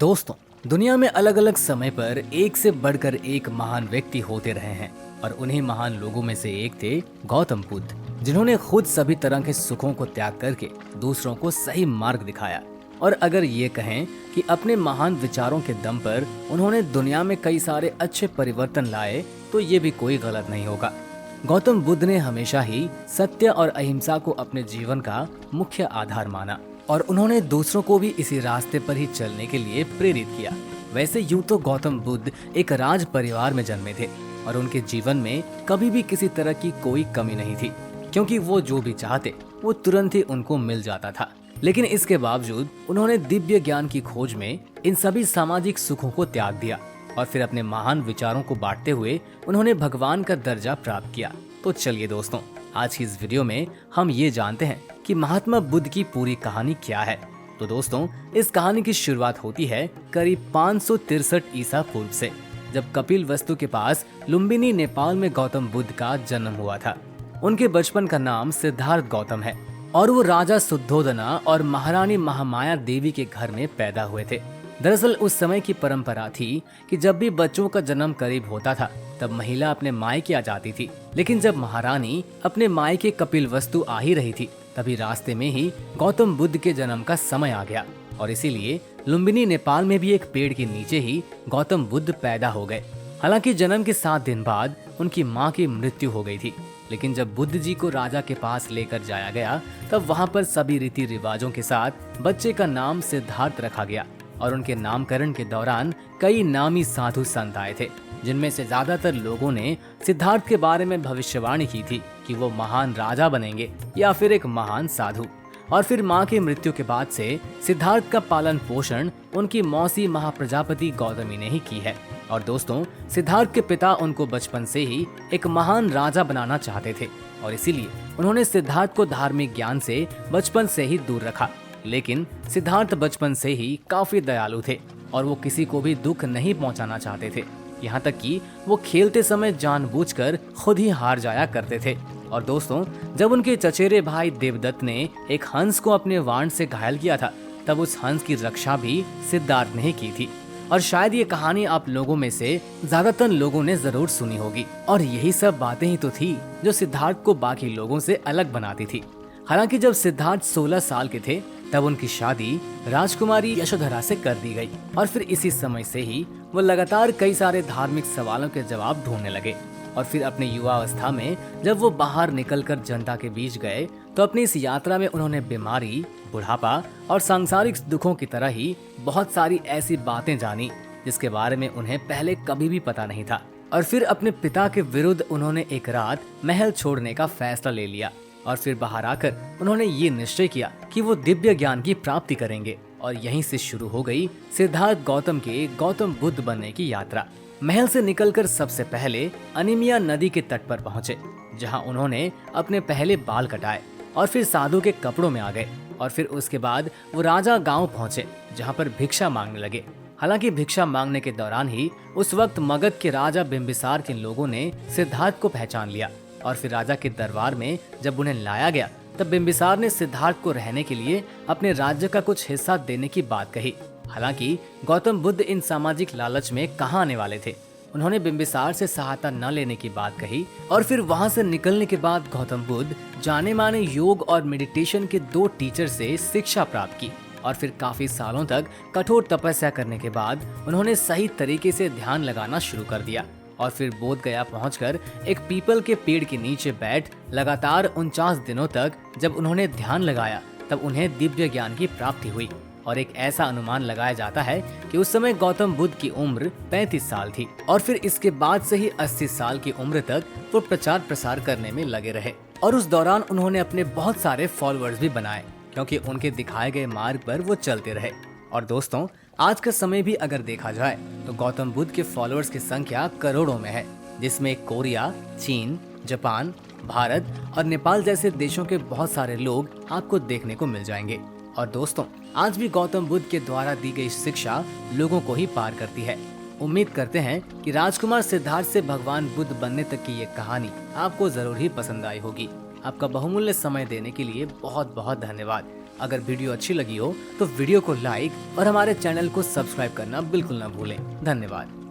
दोस्तों, दुनिया में अलग अलग समय पर एक से बढ़कर एक महान व्यक्ति होते रहे हैं और उन्हीं महान लोगों में से एक थे गौतम बुद्ध, जिन्होंने खुद सभी तरह के सुखों को त्याग करके दूसरों को सही मार्ग दिखाया। और अगर ये कहें कि अपने महान विचारों के दम पर उन्होंने दुनिया में कई सारे अच्छे परिवर्तन लाए, तो ये भी कोई गलत नहीं होगा। गौतम बुद्ध ने हमेशा ही सत्य और अहिंसा को अपने जीवन का मुख्य आधार माना और उन्होंने दूसरों को भी इसी रास्ते पर ही चलने के लिए प्रेरित किया। वैसे यूं तो गौतम बुद्ध एक राज परिवार में जन्मे थे और उनके जीवन में कभी भी किसी तरह की कोई कमी नहीं थी, क्योंकि वो जो भी चाहते वो तुरंत ही उनको मिल जाता था। लेकिन इसके बावजूद उन्होंने दिव्य ज्ञान की खोज में इन सभी सामाजिक सुखों को त्याग दिया और फिर अपने महान विचारों को बांटते हुए उन्होंने भगवान का दर्जा प्राप्त किया। तो चलिए दोस्तों, आज की इस वीडियो में हम ये जानते हैं कि महात्मा बुद्ध की पूरी कहानी क्या है। तो दोस्तों, इस कहानी की शुरुआत होती है करीब 563 ईसा पूर्व से, जब कपिलवस्तु के पास लुम्बिनी नेपाल में गौतम बुद्ध का जन्म हुआ था। उनके बचपन का नाम सिद्धार्थ गौतम है और वो राजा शुद्धोधना और महारानी महामाया देवी के घर में पैदा हुए थे। दरअसल उस समय की परंपरा थी कि जब भी बच्चों का जन्म करीब होता था तब महिला अपने मायके आ जाती थी। लेकिन जब महारानी अपने मायके कपिलवस्तु आ ही रही थी, तभी रास्ते में ही गौतम बुद्ध के जन्म का समय आ गया और इसीलिए लुम्बिनी नेपाल में भी एक पेड़ के नीचे ही गौतम बुद्ध पैदा हो गए। हालांकि जन्म के 7 दिन बाद उनकी मां की मृत्यु हो गई थी। लेकिन जब बुद्ध जी को राजा के पास लेकर जाया गया, तब वहां पर सभी रीति रिवाजों के साथ बच्चे का नाम सिद्धार्थ रखा गया और उनके नामकरण के दौरान कई नामी साधु संत आए थे, जिनमें से ज्यादातर लोगों ने सिद्धार्थ के बारे में भविष्यवाणी की थी कि वो महान राजा बनेंगे या फिर एक महान साधु। और फिर मां की मृत्यु के बाद से सिद्धार्थ का पालन पोषण उनकी मौसी महाप्रजापति गौतमी ने ही की है। और दोस्तों, सिद्धार्थ के पिता उनको बचपन से ही एक महान राजा बनाना चाहते थे और इसीलिए उन्होंने सिद्धार्थ को धार्मिक ज्ञान से बचपन से ही दूर रखा। लेकिन सिद्धार्थ बचपन से ही काफी दयालु थे और वो किसी को भी दुख नहीं पहुंचाना चाहते थे। यहाँ तक कि वो खेलते समय जानबूझकर खुद ही हार जाया करते थे। और दोस्तों, जब उनके चचेरे भाई देवदत्त ने एक हंस को अपने वाण से घायल किया था, तब उस हंस की रक्षा भी सिद्धार्थ ने ही की थी। और शायद ये कहानी आप लोगों में से ज्यादातर लोगों ने जरूर सुनी होगी। और यही सब बातें ही तो थी जो सिद्धार्थ को बाकी लोगों से अलग बनाती थी। हालांकि जब सिद्धार्थ 16 साल के थे, तब उनकी शादी राजकुमारी यशोधरा से कर दी गई और फिर इसी समय से ही वो लगातार कई सारे धार्मिक सवालों के जवाब ढूंढने लगे। और फिर अपने युवावस्था में जब वो बाहर निकलकर जनता के बीच गए, तो अपनी इस यात्रा में उन्होंने बीमारी, बुढ़ापा और सांसारिक दुखों की तरह ही बहुत सारी ऐसी बातें जानी जिसके बारे में उन्हें पहले कभी भी पता नहीं था। और फिर अपने पिता के विरुद्ध उन्होंने एक रात महल छोड़ने का फैसला ले लिया और फिर बाहर आकर उन्होंने ये निश्चय किया कि वो दिव्य ज्ञान की प्राप्ति करेंगे। और यहीं से शुरू हो गई सिद्धार्थ गौतम के गौतम बुद्ध बनने की यात्रा। महल से निकलकर सबसे पहले अनिमिया नदी के तट पर पहुंचे, जहां उन्होंने अपने पहले बाल कटाए और फिर साधु के कपड़ों में आ गए। और फिर उसके बाद वो राजा गांव पहुंचे, जहां पर भिक्षा मांगने लगे। हालांकि भिक्षा मांगने के दौरान ही उस वक्त मगध के राजा बिंबिसार के लोगों ने सिद्धार्थ को पहचान लिया और फिर राजा के दरबार में जब उन्हें लाया गया, तब बिंबिसार ने सिद्धार्थ को रहने के लिए अपने राज्य का कुछ हिस्सा देने की बात कही। हालांकि गौतम बुद्ध इन सामाजिक लालच में कहाँ आने वाले थे। उन्होंने बिंबिसार से सहायता न लेने की बात कही और फिर वहां से निकलने के बाद गौतम बुद्ध जाने माने योग और मेडिटेशन के 2 टीचर से शिक्षा प्राप्त की और फिर काफी सालों तक कठोर तपस्या करने के बाद उन्होंने सही तरीके से ध्यान लगाना शुरू कर दिया। और फिर बोध गया पहुंचकर एक पीपल के पेड़ के नीचे बैठ लगातार 49 दिनों तक जब उन्होंने ध्यान लगाया, तब उन्हें दिव्य ज्ञान की प्राप्ति हुई। और एक ऐसा अनुमान लगाया जाता है कि उस समय गौतम बुद्ध की उम्र 35 साल थी और फिर इसके बाद से ही 80 साल की उम्र तक वो प्रचार प्रसार करने में लगे रहे। और उस दौरान उन्होंने अपने बहुत सारे फॉलोअर्स भी बनाए, क्योंकि उनके दिखाए गए मार्ग पर वो चलते रहे। और दोस्तों, आज का समय भी अगर देखा जाए तो गौतम बुद्ध के फॉलोअर्स की संख्या करोड़ों में है, जिसमें कोरिया, चीन, जापान, भारत और नेपाल जैसे देशों के बहुत सारे लोग आपको देखने को मिल जाएंगे। और दोस्तों, आज भी गौतम बुद्ध के द्वारा दी गई शिक्षा लोगों को ही पार करती है। उम्मीद करते हैं कि राजकुमार सिद्धार्थ से भगवान बुद्ध बनने तक की ये कहानी आपको जरूर ही पसंद आई होगी। आपका बहुमूल्य समय देने के लिए बहुत बहुत धन्यवाद। अगर वीडियो अच्छी लगी हो तो वीडियो को लाइक और हमारे चैनल को सब्सक्राइब करना बिल्कुल ना भूलें। धन्यवाद।